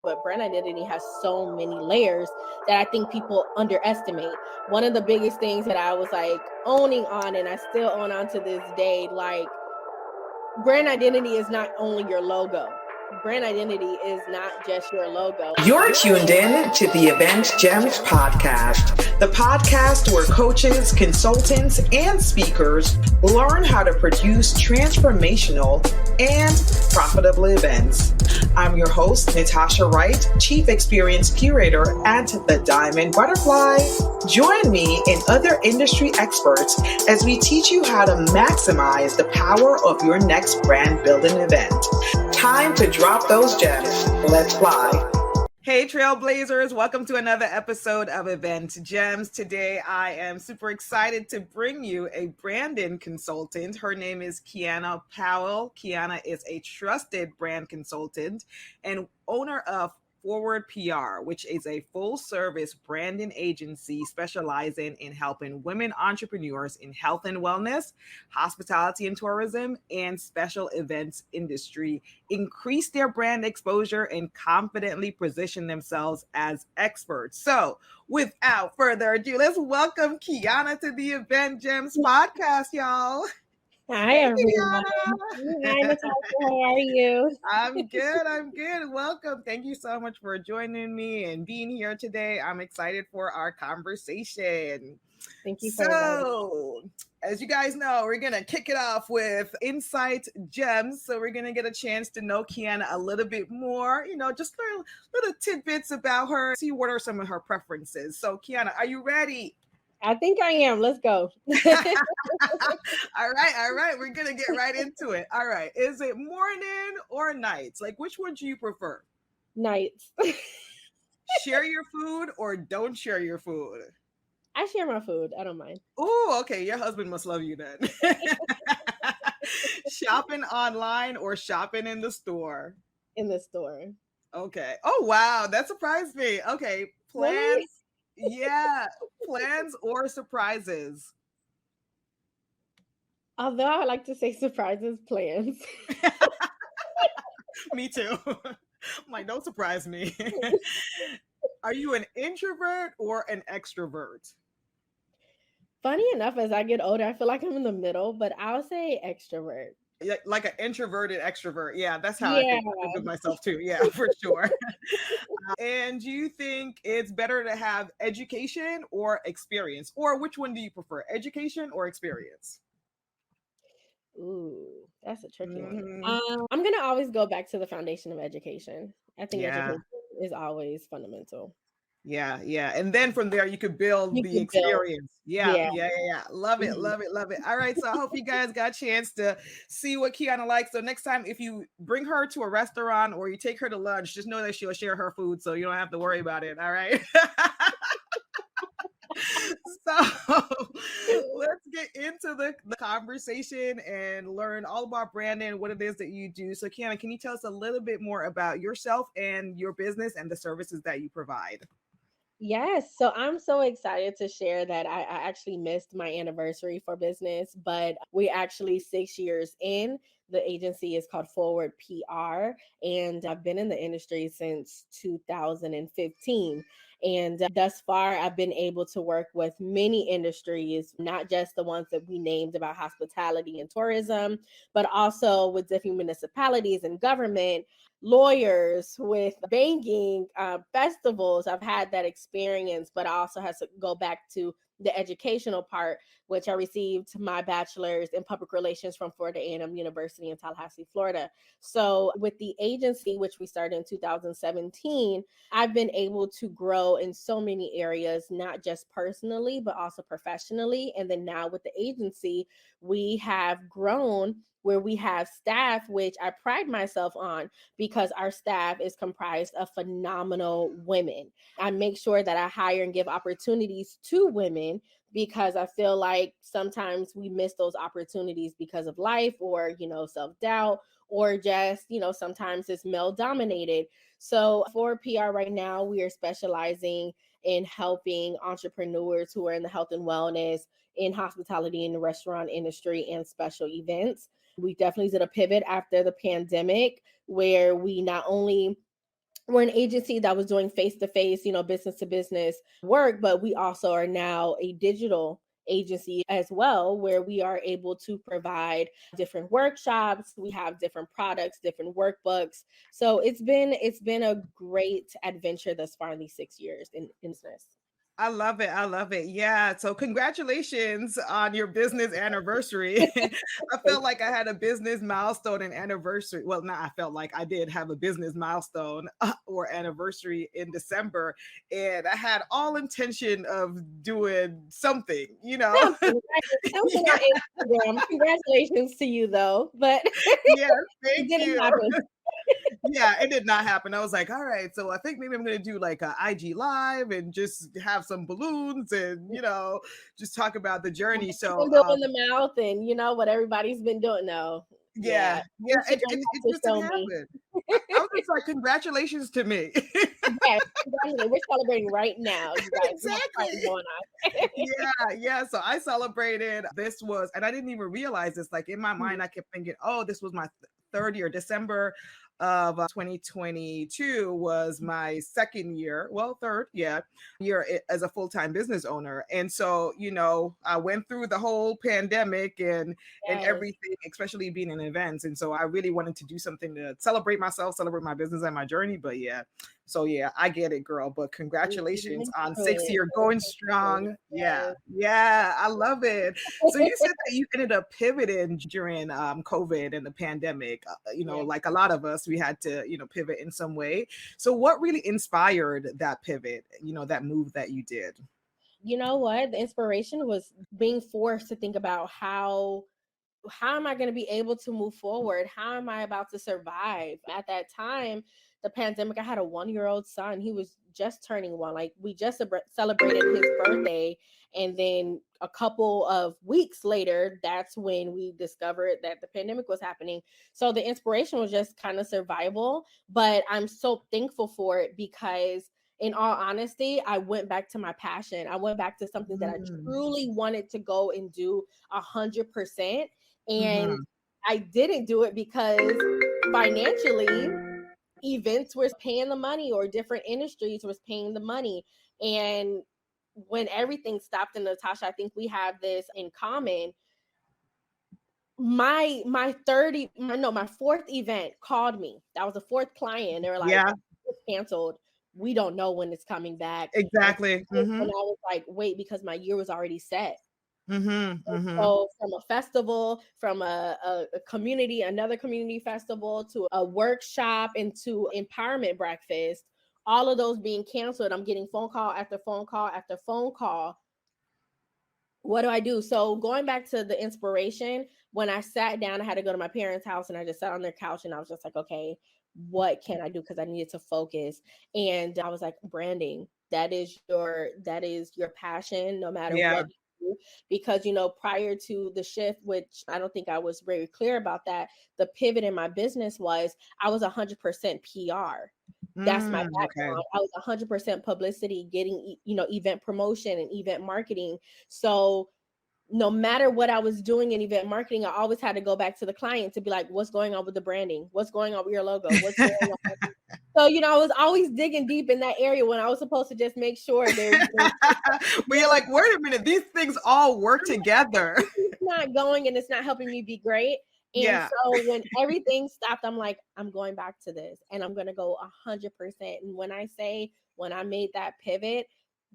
But brand identity has so many layers that I think people underestimate. One of the biggest things that I was like owning on, and I still own on to this day, like brand identity is not only your logo. Brand identity is not just your logo. You're tuned in to the Event Gems podcast, the podcast where coaches, consultants, and speakers learn how to produce transformational and profitable events. I'm your host, Natasha Wright, Chief Experience Curator at the Diamond Butterfly. Join me and other industry experts as we teach you how to maximize the power of your next brand building event. Time to drop those gems. Let's fly. Hey, Trailblazers. Welcome to another episode of Event Gems. Today, I am super excited to bring you a branding consultant. Her name is Kiana Powell. Kiana is a trusted brand consultant and owner of Forward PR, which is a full-service branding agency specializing in helping women entrepreneurs in health and wellness, hospitality and tourism, and special events industry increase their brand exposure and confidently position themselves as experts. So, without further ado, let's welcome Kiana to the Event Gems podcast, y'all. Hi, everyone. Hi, Natasha. How are you? I'm good. Welcome. Thank you so much for joining me and being here today. I'm excited for our conversation. Thank you for inviting me. As you guys know, we're going to kick it off with Insight Gems. So we're going to get a chance to know Kiana a little bit more, just little tidbits about her, see what are some of her preferences. So Kiana, are you ready? I think I am. Let's go. All right. We're going to get right into it. All right. Is it morning or nights? Like, which one do you prefer? Nights. Share your food or don't share your food? I share my food. I don't mind. Oh, okay. Your husband must love you then. Shopping online or shopping in the store? In the store. Okay. Oh, wow. That surprised me. Okay. Plans. Really? Yeah. Plans or surprises? Although I like to say surprises, plans. Me too. I'm like, don't surprise me. Are you an introvert or an extrovert? Funny enough, as I get older, I feel like I'm in the middle, but I'll say extrovert. Yeah, like an introverted extrovert. Yeah, that's how I think of myself too. Yeah, for sure. And do you think it's better to have education or experience? Or which one do you prefer, education or experience? Ooh, that's a tricky one. I'm going to always go back to the foundation of education. I think education is always fundamental. Yeah. And then from there, you could build the experience. Yeah. Love it. All right. So I hope you guys got a chance to see what Kiana likes. So next time, if you bring her to a restaurant or you take her to lunch, just know that she'll share her food. So you don't have to worry about it. All right. So let's get into the conversation and learn all about branding, what it is that you do. So Kiana, can you tell us a little bit more about yourself and your business and the services that you provide? Yes. So I'm so excited to share that I actually missed my anniversary for business, but we actually 6 years in. The agency is called Forward PR, and I've been in the industry since 2015. And thus far, I've been able to work with many industries, not just the ones that we named about hospitality and tourism, but also with different municipalities and government, lawyers, with banking, festivals. I've had that experience, but I also have to go back to the educational part, which I received my bachelor's in public relations from Florida A&M University in Tallahassee, Florida. So with the agency, which we started in 2017, I've been able to grow in so many areas, not just personally, but also professionally. And then now with the agency, we have grown where we have staff, which I pride myself on because our staff is comprised of phenomenal women. I make sure that I hire and give opportunities to women because I feel like sometimes we miss those opportunities because of life or, self-doubt, or just, sometimes it's male dominated. So for PR right now, we are specializing in helping entrepreneurs who are in the health and wellness, in hospitality, in the restaurant industry, and special events. We definitely did a pivot after the pandemic where we not only we're an agency that was doing face-to-face, business to business work, but we also are now a digital agency as well, where we are able to provide different workshops. We have different products, different workbooks. So it's been a great adventure thus far in these 6 years in business. I love it. I love it. Yeah. So congratulations on your business anniversary. I felt like I had a business milestone and anniversary. Well, not I felt like I did have a business milestone or anniversary in December. And I had all intention of doing something, you know? Something, right? Something Yeah. on Instagram. Congratulations to you though, but Yes. it Thank didn't you. happen. Yeah, it did not happen. I was like, all right, so I think maybe I'm gonna do like a IG live and just have some balloons and just talk about the What journey. you've So been doing in the mouth and what everybody's been doing. No, yeah, yeah, yeah, it, Instagram it, has it to just didn't show me. happen. I was just like, congratulations to me. Yes, congratulations. We're celebrating right now, you guys. We have a party Exactly. going on. Yeah. So I celebrated. This was, and I didn't even realize this. Like in my mind, I kept thinking, oh, this was my third year. December of 2022 was my second year. Well, third, yeah, year as a full-time business owner. And so, I went through the whole pandemic and Yes. everything, especially being in events. And so I really wanted to do something to celebrate myself, celebrate my business and my journey. But yeah, so yeah, I get it, girl. But We congratulations went on through six it. year going Thank you. strong. Yeah, Yes. yeah, I love it. So you said that you ended up pivoting during COVID and the pandemic. Yeah. Like a lot of us, we had to pivot in some way. So what really inspired that pivot? That move that you did. You know what? The inspiration was being forced to think about how am I going to be able to move forward? How am I about to survive? At that time, the pandemic, I had a 1-year-old son. He was just turning one. Like we just celebrated his birthday. And then a couple of weeks later, that's when we discovered that the pandemic was happening. So the inspiration was just kind of survival. But I'm so thankful for it because in all honesty, I went back to my passion. I went back to something that I Mm, truly wanted to go and do 100%. And mhm. I didn't do it because financially, events were paying the money or different industries was paying the money. And when everything stopped, and Natasha, I think we have this in common. My fourth event called me. That was the fourth client. They were like, Yeah, it's canceled. We don't know when it's coming back. And exactly. I Mm-hmm. was like, wait, because my year was already set. Mm-hmm. Mm-hmm. So from a festival, from a community, another community festival, to a workshop, and to empowerment breakfast, all of those being canceled, I'm getting phone call after phone call after phone call. What do I do? So going back to the inspiration, when I sat down, I had to go to my parents' house and I just sat on their couch and I was just like, okay, what can I do? Because I needed to focus. And I was like, branding. That is your passion, no matter Yeah. what you do. Because prior to the shift, which I don't think I was very clear about that, the pivot in my business was I was 100% PR. That's my Okay. background. I was 100% publicity, getting event promotion and event marketing. So no matter what I was doing in event marketing, I always had to go back to the client to be like, what's going on with the branding? What's going on with your logo? What's going on? So, I was always digging deep in that area when I was supposed to just make sure there's But you're like, wait a minute, these things all work together. it's not going and it's not helping me be great. And Yeah. so when everything stopped, I'm like, I'm going back to this and I'm going to go 100%. And when I made that pivot,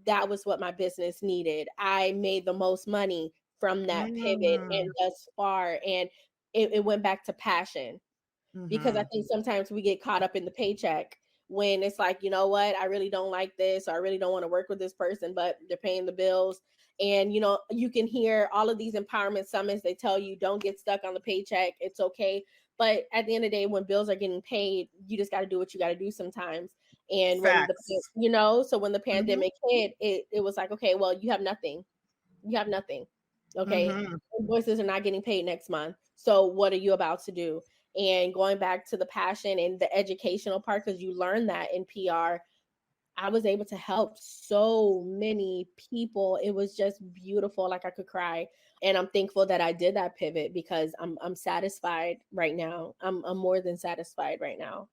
that was what my business needed. I made the most money from that pivot Mm, and thus far. And it went back to passion, because I mhm. think sometimes we get caught up in the paycheck when it's like, you know what, I really don't like this, or I really don't want to work with this person, but they're paying the bills. And you can hear all of these empowerment summits. They tell you don't get stuck on the paycheck. It's okay. But at the end of the day, when bills are getting paid, you just got to do what you got to do sometimes. And Facts. so when the Mhm, pandemic hit, it was like, okay, well, you have nothing. You have nothing. Okay. mhm. Invoices are not getting paid next month. So what are you about to do? And going back to the passion and the educational part, because you learn that in PR, I was able to help so many people. It was just beautiful. Like I could cry. And I'm thankful that I did that pivot because I'm satisfied right now. I'm more than satisfied right now.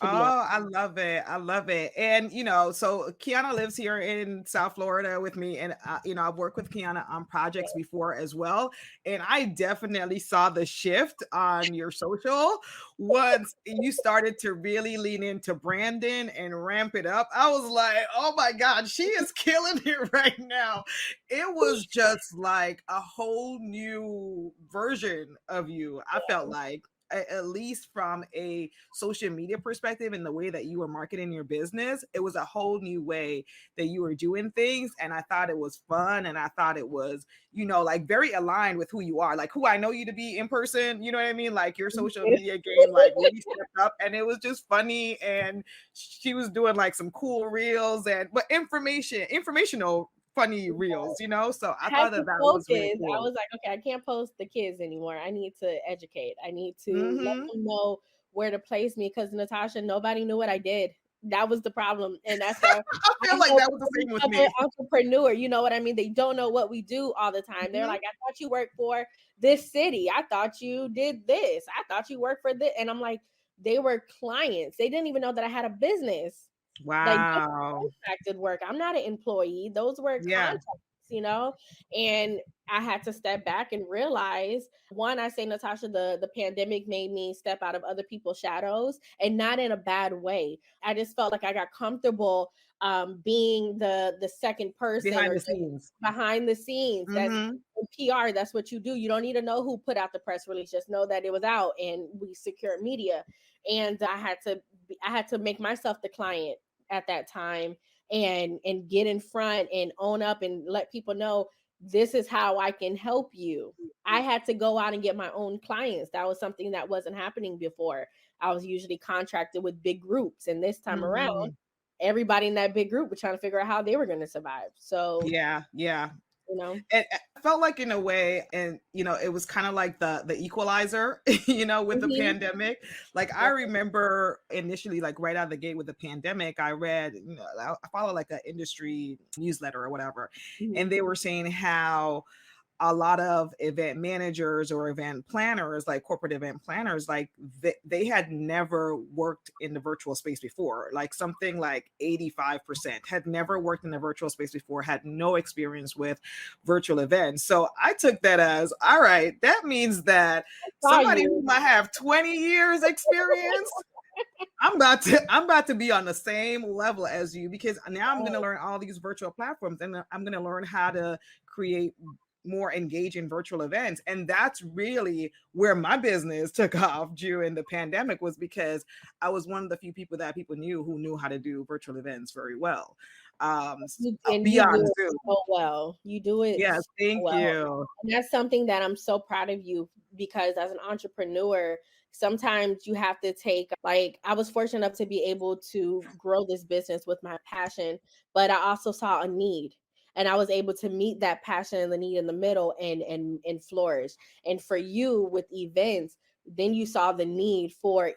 Oh, to be honest. I love it. I love it. And, so Kiana lives here in South Florida with me. And, I've worked with Kiana on projects before as well. And I definitely saw the shift on your social once you started to really lean into branding and ramp it up. I was like, oh my God, she is killing it right now. It was just like a whole new version of you, I felt like. At least from a social media perspective and the way that you were marketing your business, it was a whole new way that you were doing things. And I thought it was fun. And I thought it was, like very aligned with who you are, like who I know you to be in person. You know what I mean? Like your social media game, like really stepped up, and it was just funny. And she was doing like some cool reels but informational funny reels, so I I had thought to that was really focus. I cool. was like, okay, I can't post the kids anymore. I need to educate. I need to let Mm-hmm. them know where to place me, because Natasha, nobody knew what I did. That was the problem. And that's why I I feel like help that was the every same with other me. entrepreneur. You know what I mean? They don't know what we do all the time. They're Mm-hmm. like, I thought you worked for this city. I thought you did this. I thought you worked for this. And I'm like, they were clients. They didn't even know that I had a business. Like, that's Wow. contracted work. I'm not an employee. Those were Yeah. contracts. And I had to step back and realize, one, I say, Natasha, the pandemic made me step out of other people's shadows, and not in a bad way. I just felt like I got comfortable being the second person, Behind or the scenes. behind the scenes. That's Mm-hmm. in PR. That's what you do. You don't need to know who put out the press release. Just know that it was out and we secured media. And I had to make myself the client at that time, and get in front and own up and let people know, this is how I can help you. I had to go out and get my own clients. That was something that wasn't happening before. I was usually contracted with big groups, and this time around, Mm-hmm. everybody in that big group was trying to figure out how they were going to survive. So, Yeah. Yeah. you know, And I felt like in a way, and it was kind of like the equalizer, with the mhm, pandemic. Like I remember initially, like right out of the gate with the pandemic, I read, I follow like an industry newsletter or whatever, mhm. and they were saying how a lot of event managers or event planners, like corporate event planners, like they had never worked in the virtual space before. Like something like 85% had never worked in the virtual space before, had no experience with virtual events. So I took that as, all right, that means that Saw somebody who you. might have 20 years experience, I'm about to be on the same level as you, because now I'm going to learn all these virtual platforms, and I'm going to learn how to create more engaging virtual events. And that's really where my business took off during the pandemic, was because I was one of the few people that people knew who knew how to do virtual events very well. And you do Beyond it Zoom. so well. You do it Yes, so thank well. you. And that's something that I'm so proud of you, because as an entrepreneur, sometimes you have to take, like, I was fortunate enough to be able to grow this business with my passion, but I also saw a need. And I was able to meet that passion and the need in the middle, and flourish. And for you with events, then you saw the need for,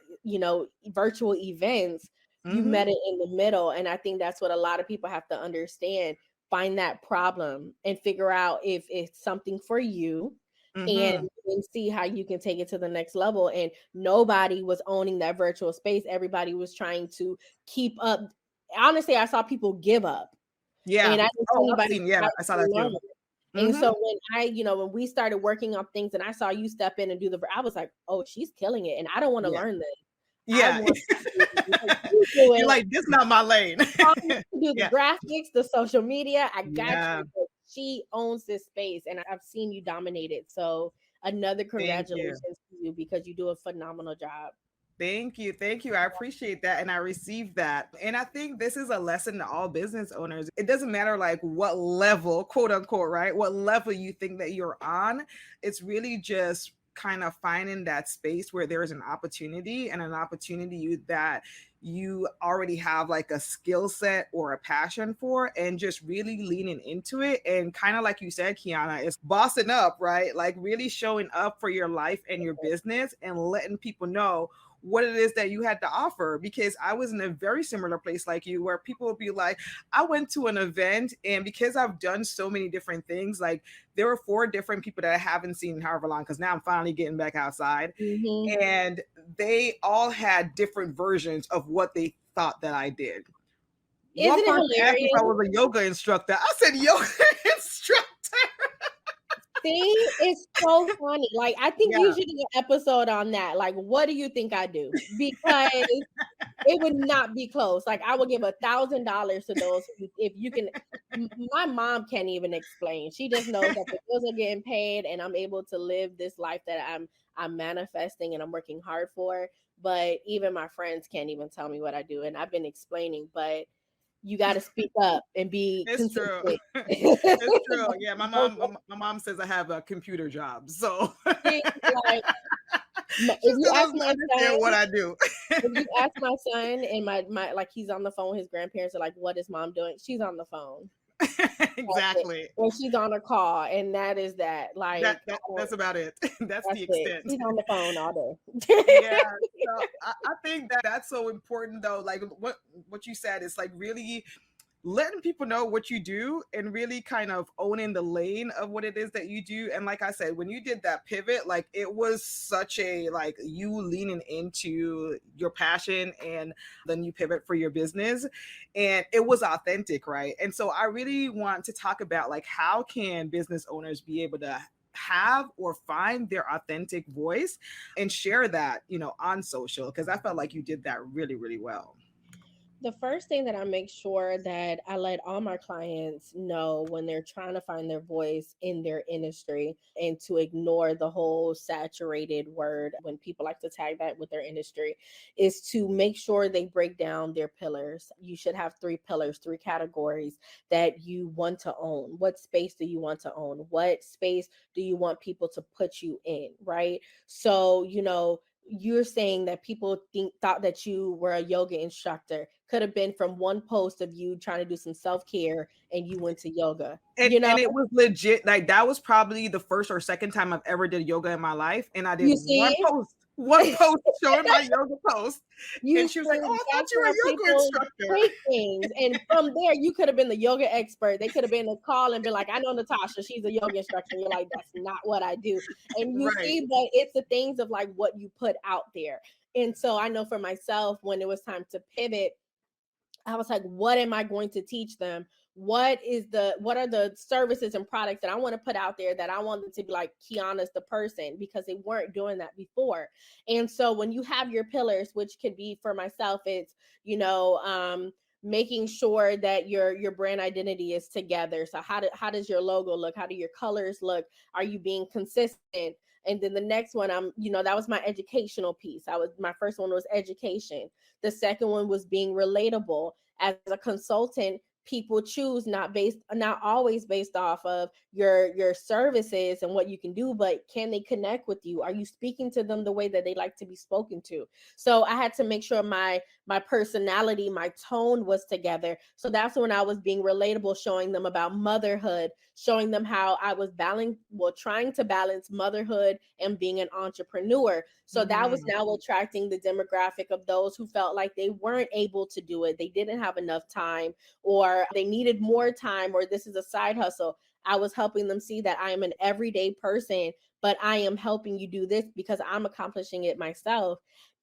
virtual events. You Hmm. met it in the middle. And I think that's what a lot of people have to understand. Find that problem and figure out if it's something for you, and Hmm. see how you can take it to the next level. And nobody was owning that virtual space. Everybody was trying to keep up. Honestly, I saw people give up, Yeah. and I didn't see Oh, I've anybody seen. Yeah, try I saw to that learn. too. And Hmm. so when we started working on things, and I saw you step in and do I was like, oh, she's killing it. And I don't want to Yeah. learn this. I Yeah. want to like you do You're it. like, this not my lane. You do the Yeah. graphics, the social media. I got Yeah. you. But she owns this space, and I've seen you dominate it. So another Thank you. congratulations to you, because you do a phenomenal job. Thank you. Thank you. I appreciate that. And I received that. And I think this is a lesson to all business owners. It doesn't matter like what level, quote unquote, right? What level you think that you're on. It's really just kind of finding that space where there's an opportunity, and an opportunity that you already have like a skill set or a passion for, and just really leaning into it. And kind of like you said, Kiana, is bossing up, right? Like really showing up for your life and your business, and letting people know what it is that you had to offer, because I was in a very similar place like you, where people would be like, I went to an event, and because I've done so many different things, like there were 4 different people that I haven't seen in however long, because now I'm finally getting back outside. Mm-hmm. And they all had different versions of what they thought that I did. Isn't One it person asked me if I hilarious? was a yoga instructor. I said, yoga instructor. See, it's so funny. Like, I think you Yeah. should do an episode on that. Like, what do you think I do? Because it would not be close. Like, I would give $1,000 to those if you can. My mom can't even explain. She just knows that the bills are getting paid, and I'm able to live this life that I'm manifesting and I'm working hard for. But even my friends can't even tell me what I do, and I've been explaining, but you got to speak up and be It's true. consistent. It's true. Yeah, my mom says I have a computer job, so See, like, she if you still ask doesn't my understand son, what I do. if you ask my son and my like, he's on the phone, his grandparents are like, what is mom doing? She's on the phone. Exactly. Or she's on a call, and that is that. Like, That's about it. That's that's the it. extent. She's on the phone all day. Yeah, so I think that that's so important though. Like what you said is like really letting people know what you do and really kind of owning the lane of what it is that you do. And like I said, when you did that pivot, like it was such a like you leaning into your passion, and then you pivot for your business, and it was authentic, right? And so I really want to talk about like how can business owners be able to have or find their authentic voice and share that, on social, because I felt like you did that really, really well. The first thing that I make sure that I let all my clients know when they're trying to find their voice in their industry, and to ignore the whole saturated word when people like to tag that with their industry, is to make sure they break down their pillars. You should have 3 pillars, 3 categories that you want to own. What space do you want to own? What space do you want people to put you in, right? So, you're saying that people thought that you were a yoga instructor. Could have been from one post of you trying to do some self-care, and you went to yoga. And it was legit. Like that was probably the first or second time I've ever did yoga in my life, and I did You see, one post showing my yoga post, you and she was like, "Oh, I thought that's you were how a yoga people instructor." take things, and from there you could have been the yoga expert. They could have been a call and been like, "I know Natasha, she's a yoga instructor." And you're like, "That's not what I do." And you Right. see, but it's the things of like what you put out there. And so I know for myself, when it was time to pivot, I was like, what am I going to teach them? What are the services and products that I want to put out there that I want them to be like, Kiana's the person, because they weren't doing that before. And so when you have your pillars, which could be, for myself, it's, making sure that your brand identity is together. So how does your logo look? How do your colors look? Are you being consistent? And then the next one, that was my educational piece. My first one was education. The second one was being relatable. As a consultant, people choose not always based off of your services and what you can do, but can they connect with you? Are you speaking to them the way that they like to be spoken to? So I had to make sure my personality, my tone was together. So that's when I was being relatable, showing them about motherhood, showing them how I was trying to balance motherhood and being an entrepreneur. So that was now attracting the demographic of those who felt like they weren't able to do it. They didn't have enough time, or they needed more time, or this is a side hustle. I was helping them see that I am an everyday person, but I am helping you do this because I'm accomplishing it myself.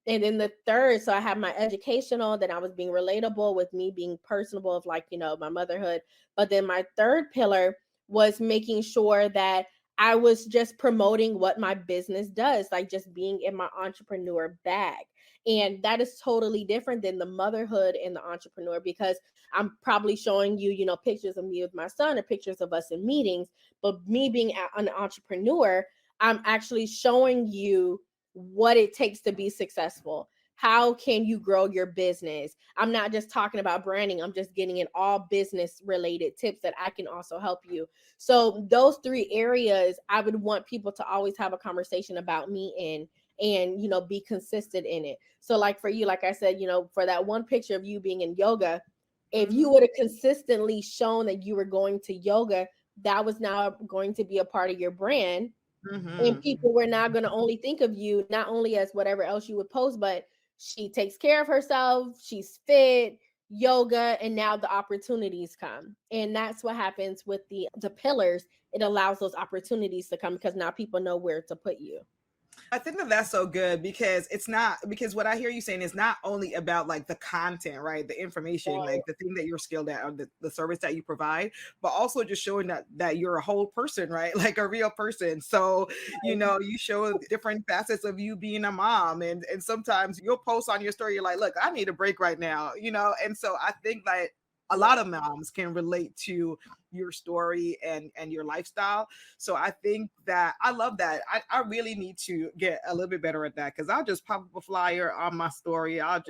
And then the third, so I have my educational, then I was being relatable with me being personable of like, my motherhood. But then my third pillar was making sure that I was just promoting what my business does, like just being in my entrepreneur bag. And that is totally different than the motherhood and the entrepreneur, because I'm probably showing you, pictures of me with my son or pictures of us in meetings. But me being an entrepreneur, I'm actually showing you what it takes to be successful. How can you grow your business? I'm not just talking about branding. I'm just getting in all business related tips that I can also help you. So those 3 areas, I would want people to always have a conversation about me in, and, be consistent in it. So like for you, like I said, for that one picture of you being in yoga, if you would have consistently shown that you were going to yoga, that was now going to be a part of your brand. And Mm-hmm. people were now going to only think of you not only as whatever else you would post, but she takes care of herself, she's fit, yoga, and now the opportunities come. And that's what happens with the pillars. It allows those opportunities to come because now people know where to put you. I think that that's so good because it's not, because what I hear you saying is not only about like the content, right? The information, like the thing that you're skilled at, or the service that you provide, but also just showing that you're a whole person, right? Like a real person. So, you know, you show different facets of you being a mom, and sometimes you'll post on your story, you're like, look, I need a break right now, you know? And so I think that a lot of moms can relate to your story and your lifestyle. So I think that I love that. I really need to get a little bit better at that, because I'll just pop up a flyer on my story. I'll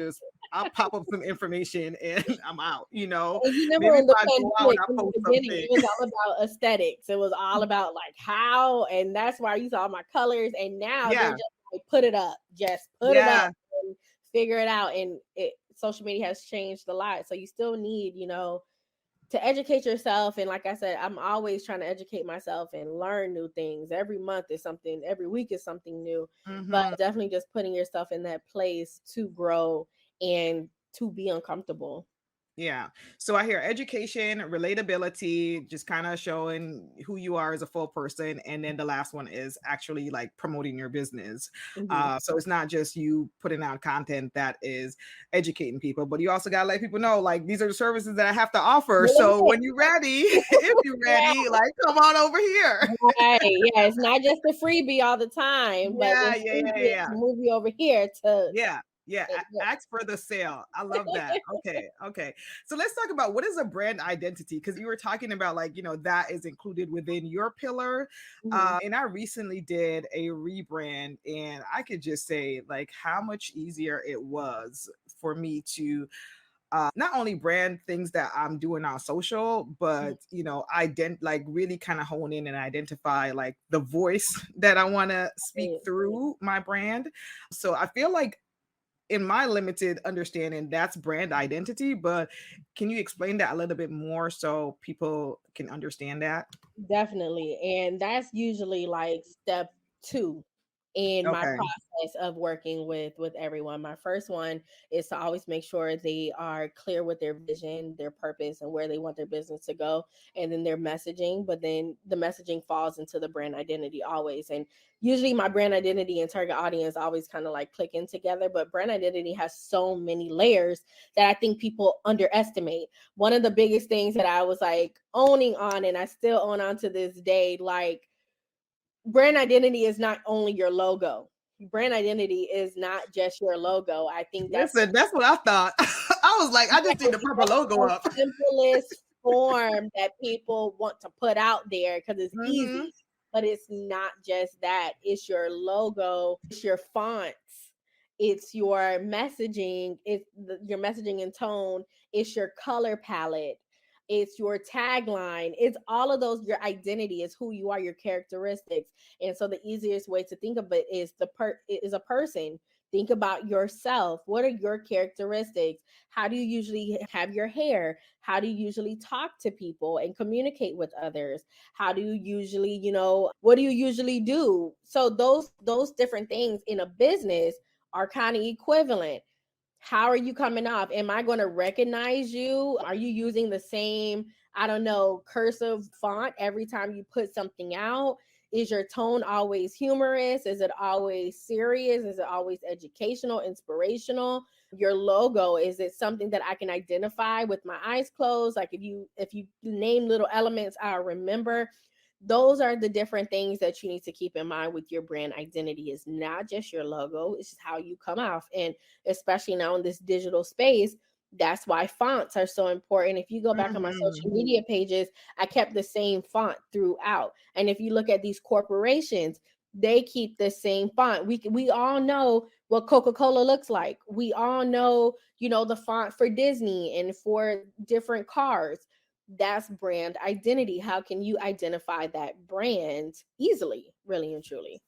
pop up some information and I'm out, you know. And you remember Maybe if in the I go out and pandemic, I in the post beginning, something. it was all about aesthetics. It was all about like how, and that's why you saw my colors. And now they're Yeah. just like, put it up, just put it up Yeah. and figure it out. And social media has changed a lot. So you still need, to educate yourself. And like I said, I'm always trying to educate myself and learn new things. Every month is something, every week is something new. But Mm-hmm. definitely just putting yourself in that place to grow and to be uncomfortable. Yeah. So I hear education, relatability, just kind of showing who you are as a full person. And then the last one is actually like promoting your business. Mhm. So it's not just you putting out content that is educating people, but you also got to let people know, like, these are the services that I have to offer. So when you're ready, if you're ready, like, come on over here. Right. Yeah. It's not just a freebie all the time, but Yeah. when Yeah. Yeah. freebie is Yeah. to move you over here to Yeah. Yeah. yeah. Ask for the sale. I love that. Okay. Okay. So let's talk about what is a brand identity? Because you were talking about, like, you know, that is included within your pillar. Mhm. And I recently did a rebrand, and I could just say, like, how much easier it was for me to not only brand things that I'm doing on social, but you know, like really kind of hone in and identify like the voice that I want to speak Right. through my brand. So I feel like, in my limited understanding, that's brand identity, but can you explain that a little bit more so people can understand that? Definitely. And that's usually like step 2 in my Okay. process of working with everyone. My first one is to always make sure they are clear with their vision, their purpose, and where they want their business to go, and then their messaging. But then the messaging falls into the brand identity always. And usually my brand identity and target audience always kind of like click in together. But brand identity has so many layers that I think people underestimate. One of the biggest things that I was like owning on, and I still own on to this day, like, brand identity is not only your logo. Brand identity is not just your logo. I think that's Listen, that's what I thought. I was like, I just need the proper that's logo the up. simplest form that people want to put out there because it's Hmm. easy. But it's not just that. It's your logo, it's your fonts, it's your messaging, your messaging and tone, it's your color palette, it's your tagline, it's all of those. Your identity is who you are, your characteristics. And so the easiest way to think of it is is a person. Think about yourself. What are your characteristics? How do you usually have your hair? How do you usually talk to people and communicate with others? How do you usually, what do you usually do? So those different things in a business are kind of equivalent. How are you coming off? Am I going to recognize you? Are you using the same, I don't know, cursive font every time you put something out? Is your tone always humorous? Is it always serious? Is it always educational, inspirational? Your logo, is it something that I can identify with my eyes closed? Like if you name little elements, I'll remember. Those are the different things that you need to keep in mind with your brand identity. Is not just your logo, it's just how you come off. And especially now in this digital space, that's why fonts are so important. If you go back on my Hmm. social media pages, I kept the same font throughout. And if you look at these corporations, they keep the same font. We all know what Coca-Cola looks like. We all know, the font for Disney and for different cars. That's brand identity. How can you identify that brand easily, really and truly?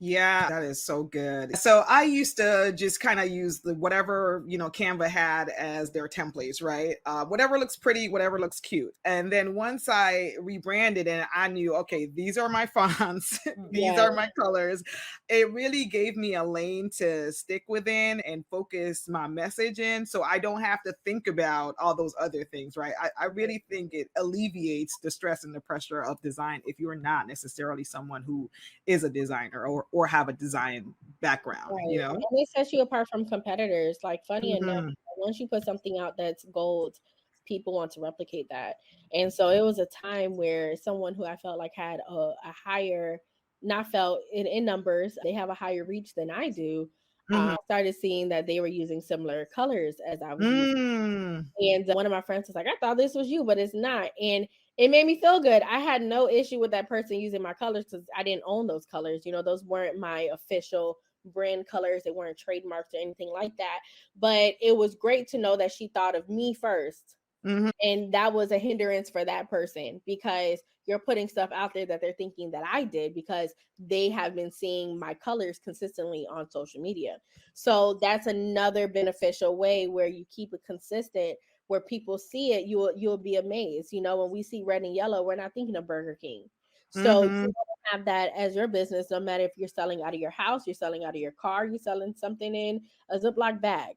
Yeah, that is so good. So I used to just kind of use the whatever, Canva had as their templates, right? Whatever looks pretty, whatever looks cute. And then once I rebranded and I knew, okay, these are my fonts, these Yeah, are my colors, it really gave me a lane to stick within and focus my message in. So I don't have to think about all those other things, right? I really think it alleviates the stress and the pressure of design if you're not necessarily someone who is a designer or have a design background, right. And it sets you apart from competitors. Like, funny enough, Mhm. once you put something out that's gold, people want to replicate that. And so it was a time where someone who I felt like had a higher, not felt in numbers, they have a higher reach than I do. Mhm. Started seeing that they were using similar colors as I was using. Mm. And one of my friends was like, I thought this was you, but it's not. And it made me feel good. I had no issue with that person using my colors because I didn't own those colors. Those weren't my official brand colors. They weren't trademarked or anything like that. But it was great to know that she thought of me first. Mhm. And that was a hindrance for that person because you're putting stuff out there that they're thinking that I did because they have been seeing my colors consistently on social media. So that's another beneficial way where you keep it consistent, where people see it, you'll be amazed. When we see red and yellow, we're not thinking of Burger King. So you Mhm. want to have that as your business, no matter if you're selling out of your house, you're selling out of your car, you're selling something in a Ziploc bag.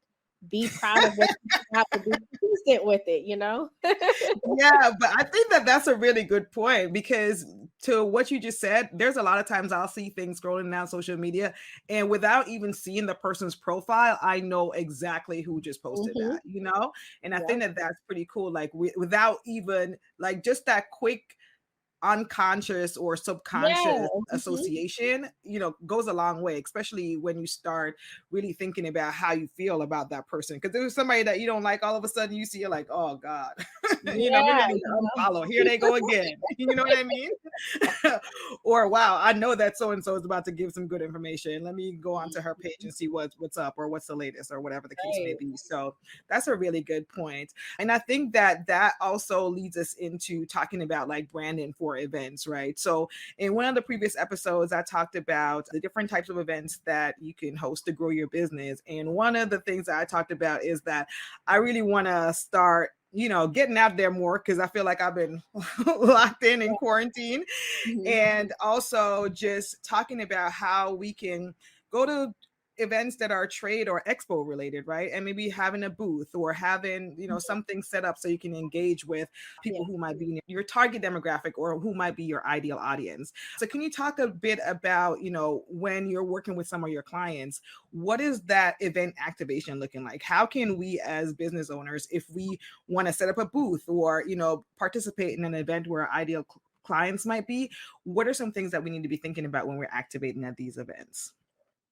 Be proud of what you have to be consistent with it. Yeah, but I think that that's a really good point because to what you just said, there's a lot of times I'll see things scrolling down social media and without even seeing the person's profile, I know exactly who just posted Mhm. that. And I Yeah. think that that's pretty cool. Like without even like just that quick unconscious or Yeah. subconscious Mhm. association, goes a long way, especially when you start really thinking about how you feel about that person. Because there's somebody that you don't like, all of a sudden you see, you're like, oh God, maybe Yeah, I need to unfollow. Here they go again. You know what I mean? Or wow, I know that so and so is about to give some good information. Let me go onto her page and see what's up or what's the latest or whatever the case may right. be. So that's a really good point. And I think that that also leads us into talking about like branding for events, right? So in one of the previous episodes, I talked about the different types of events that you can host to grow your business. And one of the things that I talked about is that I really want to start getting out there more because I feel like I've been locked in quarantine, Mhm. and also just talking about how we can go to events that are trade or expo related, right? And maybe having a booth or having, something set up so you can engage with Yeah. people who might be your target demographic or who might be your ideal audience. So can you talk a bit about, when you're working with some of your clients, what is that event activation looking like? How can we as business owners, if we want to set up a booth or, participate in an event where our ideal clients might be, what are some things that we need to be thinking about when we're activating at these events?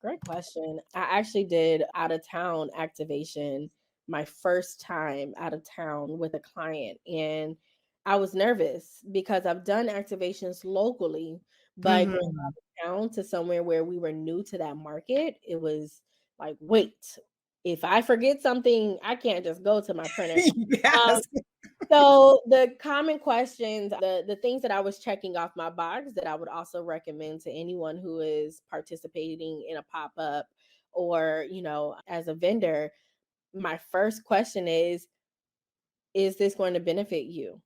Great question. I actually did out of town activation my first time out of town with a client. And I was nervous because I've done activations locally, but going Mhm. out of town to somewhere where we were new to that market, it was like, wait, if I forget something, I can't just go to my printer. Um, Yes. So the common questions, the things that I was checking off my box that I would also recommend to anyone who is participating in a pop-up or, as a vendor, my first question is this going to benefit you?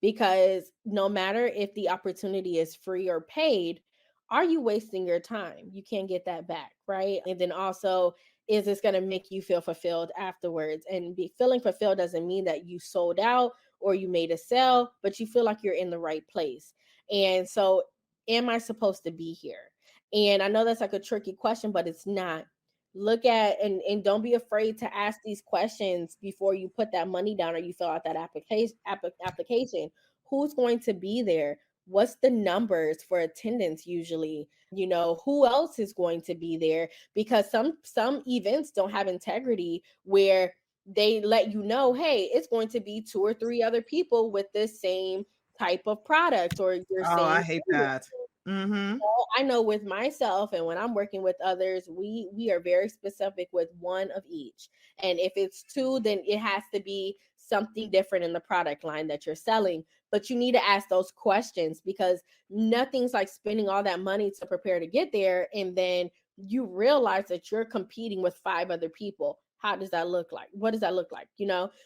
Because no matter if the opportunity is free or paid, are you wasting your time? You can't get that back, right? And then also, is this going to make you feel fulfilled afterwards? And feeling fulfilled doesn't mean that you sold out or you made a sale, but you feel like you're in the right place. And so, am I supposed to be here? And I know that's like a tricky question, but it's not. Look at and don't be afraid to ask these questions before you put that money down or you fill out that application. Who's going to be there? What's the numbers for attendance usually? Who else is going to be there? Because some events don't have integrity where they let you know, hey, it's going to be two or three other people with the same type of product or your Oh, I same. hate that. Mhm. I know with myself and when I'm working with others, we are very specific with one of each. And if it's two, then it has to be something different in the product line that you're selling but you need to ask those questions, because nothing's like spending all that money to prepare to get there, and then you realize that you're competing with 5 other people. How does that look like? What does that look like?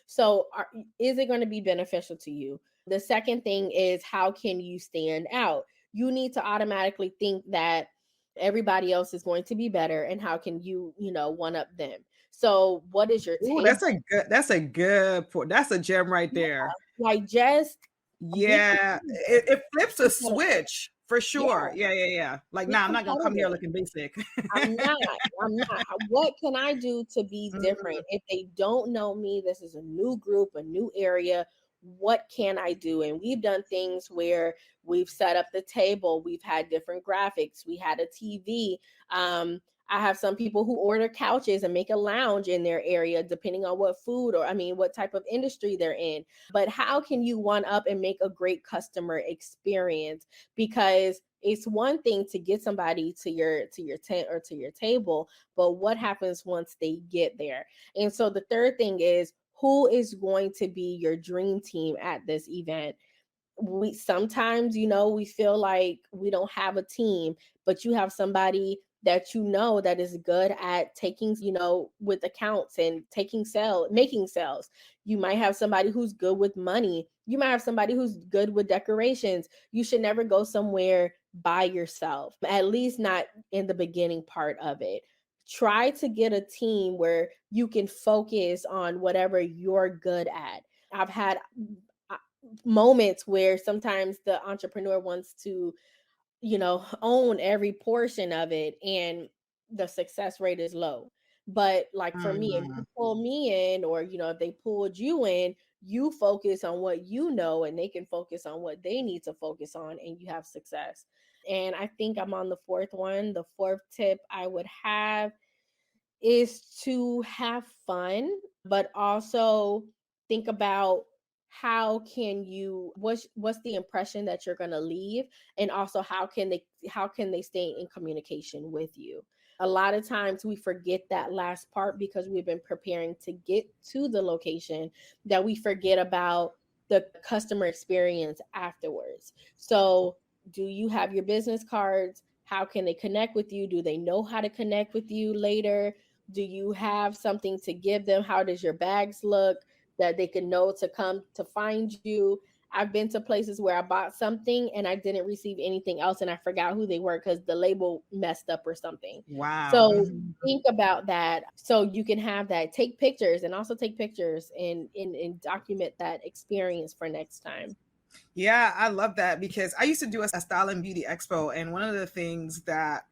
So is it going to be beneficial to you? The second thing is, how can you stand out? You need to automatically think that everybody else is going to be better, and how can you, one up them? So what is your Ooh, take? that's a good point. That's a gem right Yeah, there. like just be Yeah, competitive. it flips Be a competitive. switch for Yeah, sure. Yeah. Like, be nah, I'm not gonna come here competitive. looking basic. I'm not. I'm not. What can I do to be different? Mm, If they don't know me, this is a new group, a new area. What can I do? And we've done things where we've set up the table, we've had different graphics, we had a TV. I have some people who order couches and make a lounge in their area, depending on what food, or I mean, what type of industry they're in. But how can you one up and make a great customer experience? Because it's one thing to get somebody to your tent or to your table, but what happens once they get there? And so the third thing is, who is going to be your dream team at this event? We sometimes, we feel like we don't have a team, but you have somebody that that is good at taking, with accounts and making sales. You might have somebody who's good with money. You might have somebody who's good with decorations. You should never go somewhere by yourself, at least not in the beginning part of it. Try to get a team where you can focus on whatever you're good at. I've had moments where sometimes the entrepreneur wants to, own every portion of it, and the success rate is low. But like for me, if you mhm. pull me in, or if they pulled you in, you focus on what you know, and they can focus on what they need to focus on, and you have success. And I think I'm on the fourth one. The fourth tip I would have is to have fun, but also think about what's the impression that you're going to leave, and also how can they stay in communication with you. A lot of times we forget that last part because we've been preparing to get to the location, that we forget about the customer experience afterwards. So do you have your business cards? How can they connect with you? Do they know how to connect with you later? Do you have something to give them? How does your bags look, that they can know to come to find you? I've been to places where I bought something and I didn't receive anything else, and I forgot who they were because the label messed up or something. Wow. So Mhm. think about that, so you can have that. Take pictures, and also take pictures and document that experience for next time. Yeah, I love that because I used to do a style and beauty expo, and one of the things that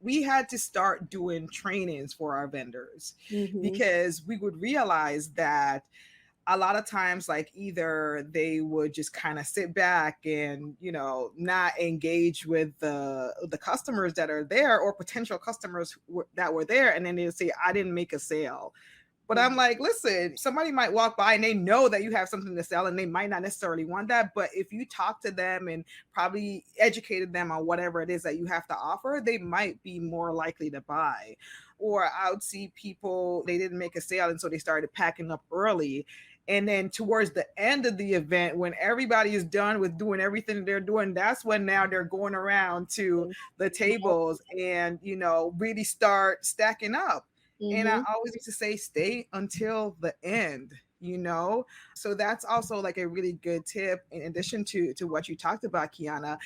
we had to start doing trainings for our vendors Mm-hmm. because we would realize that a lot of times like either they would just kind of sit back and not engage with the customers that are there or potential customers that were there, and then they would say, I didn't make a sale. But I'm like, listen, somebody might walk by and they know that you have something to sell and they might not necessarily want that. But if you talk to them and probably educated them on whatever it is that you have to offer, they might be more likely to buy. Or I would see people, they didn't make a sale. And so they started packing up early. And then towards the end of the event, when everybody is done with doing everything they're doing, that's when now they're going around to the tables and, really start stacking up. And I Mm-hmm. always used to say, stay until the end. So that's also like a really good tip in addition to what you talked about, Kiana.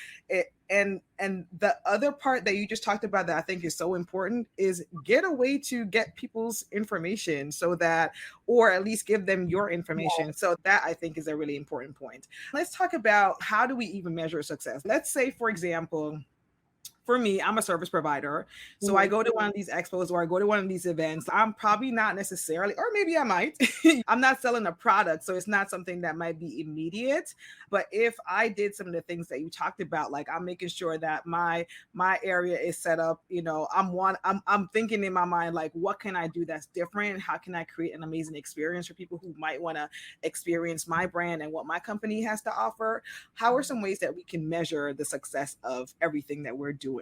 And the other part that you just talked about that I think is so important is get a way to get people's information so that, or at least give them your information. So that I think is a really important point. Let's talk about how do we even measure success? Let's say, for example, for me, I'm a service provider. So I Mm-hmm. go to one of these expos or I go to one of these events. I'm probably not necessarily, or maybe I might. I'm not selling a product. So it's not something that might be immediate. But if I did some of the things that you talked about, like I'm making sure that my area is set up, I'm thinking in my mind, like, what can I do that's different? How can I create an amazing experience for people who might want to experience my brand and what my company has to offer? How are some ways that we can measure the success of everything that we're doing?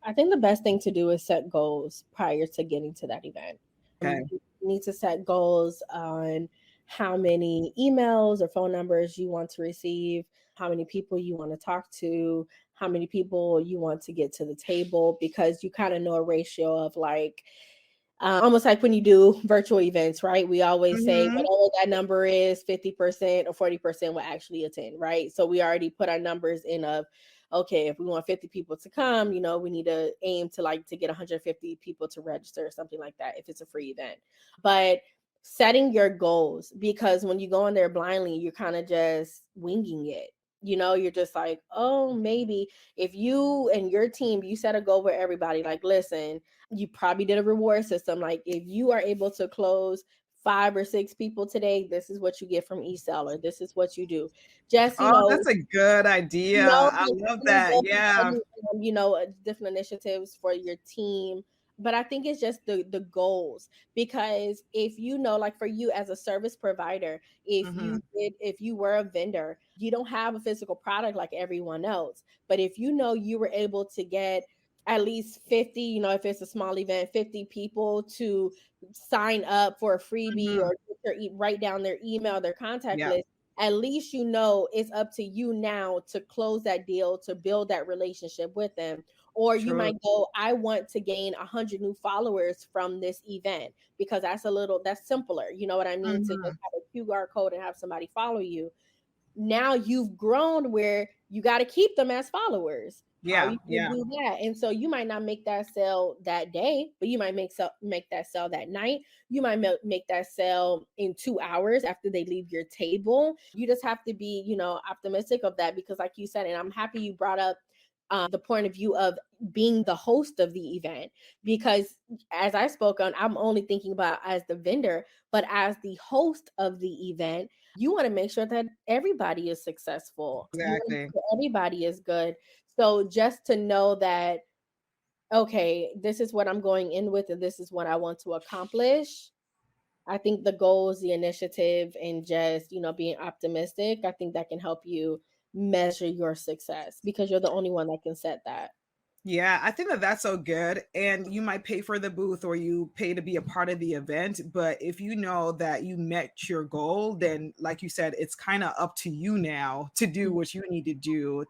I think the best thing to do is set goals prior to getting to that event. Okay. You need to set goals on how many emails or phone numbers you want to receive, how many people you want to talk to, how many people you want to get to the table, because you kind of know a ratio of like, almost like when you do virtual events, right? We always say Mhm. whatever that number is, 50% or 40% will actually attend, right? So we already put our numbers in of, okay, if we want 50 people to come, we need to aim to like to get 150 people to register or something like that if it's a free event. But setting your goals, because when you go in there blindly, you're kind of just winging it. You're just like, oh, maybe if you and your team, you set a goal with everybody, like, listen, you probably did a reward system. Like, if you are able to close 5 or 6 people today, this is what you get from each seller. This is what you do. Just, Oh, that's a good idea. I like love setting that. goals, Yeah. different initiatives for your team. But I think it's just the goals, because if like for you as a service provider, Mhm. if you were a vendor, you don't have a physical product like everyone else. But if you were able to get at least 50, if it's a small event, 50 people to sign up for a freebie, Mhm. or write down their email, their contact Yeah. list, at least it's up to you now to close that deal, to build that relationship with them. Or you True. might go, I want to gain 100 new followers from this event, because that's simpler. You know what I mean? To just Mhm. have a QR code and have somebody follow you. Now you've grown where you got to keep them as followers. How are Yeah. you going Yeah. to do that? And so you might not make that sale that day, but you might make that sale that night. You might make that sale in 2 hours after they leave your table. You just have to be, optimistic of that, because like you said, and I'm happy you brought up the point of view of being the host of the event, because as I spoke on, I'm only thinking about as the vendor, but as the host of the event, you want to make sure that everybody is successful. You want to Exactly. make sure everybody is good. So just to know that, okay, this is what I'm going in with, and this is what I want to accomplish. I think the goals, the initiative, and just, being optimistic, I think that can help you measure your success, because you're the only one that can set that. Yeah, I think that that's so good. And you might pay for the booth or you pay to be a part of the event. But if you know that you met your goal, then, like you said, it's kind of up to you now to do what you need to do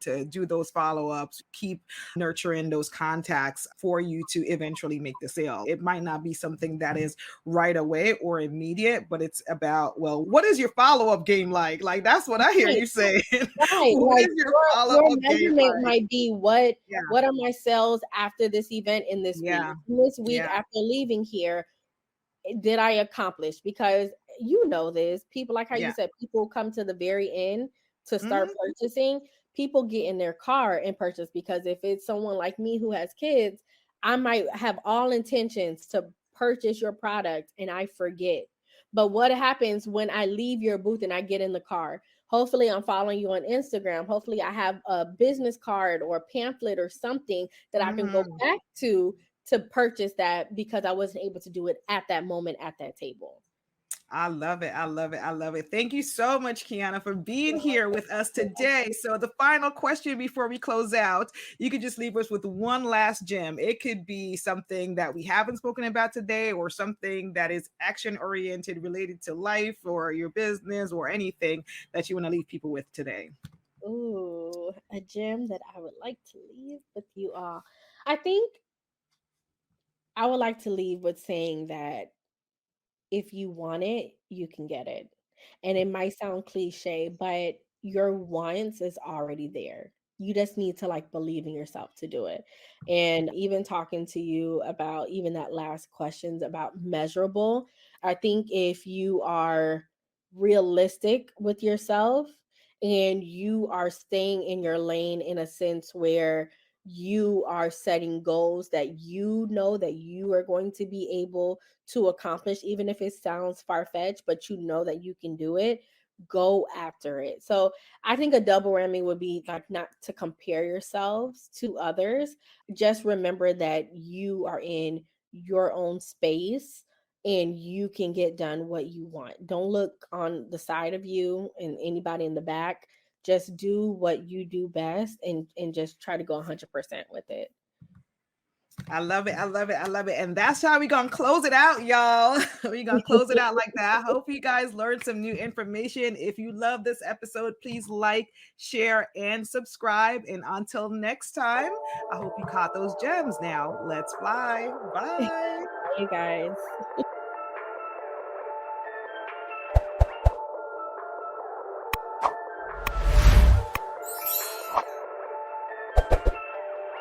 those follow ups, keep nurturing those contacts for you to eventually make the sale. It might not be something that is right away or immediate, but it's about, well, what is your follow up game like? Like, that's what I hear Right. you saying. Right. What Like is your follow your up game measurement like? might be what Yeah. what are my sales after this event in this week? Yeah. In this week Yeah. after leaving here, did I accomplish? Because this, people, like how you Yeah. said, people come to the very end to start Mhm. purchasing. People get in their car and purchase, because if it's someone like me who has kids, I might have all intentions to purchase your product and I forget. But what happens when I leave your booth and I get in the car? Hopefully, I'm following you on Instagram. Hopefully, I have a business card or a pamphlet or something that I can go Mhm. back to purchase that, because I wasn't able to do it at that moment at that table. I love it. I love it. I love it. Thank you so much, Kiana, for being here with us today. So, the final question before we close out, you could just leave us with one last gem. It could be something that we haven't spoken about today, or something that is action oriented related to life or your business, or anything that you want to leave people with today. Ooh, a gem that I would like to leave with you all. I think I would like to leave with saying that if you want it, you can get it. And it might sound cliche, but your wants is already there. You just need to like believe in yourself to do it. And even talking to you about even that last questions about measurable, I think if you are realistic with yourself and you are staying in your lane in a sense where you are setting goals that you know that you are going to be able to accomplish, even if it sounds far fetched, but you know that you can do it, go after it. So I think a double whammy would be like not to compare yourselves to others. Just remember that you are in your own space and you can get done what you want. Don't look on the side of you and anybody in the back. Just do what you do best and just try to go 100% with it. I love it. I love it. I love it. And that's how we gonna close it out, y'all. We gonna close it out like that. I hope you guys learned some new information. If you love this episode, please like, share, and subscribe. And until next time, I hope you caught those gems. Now let's fly. Bye. Bye, you guys.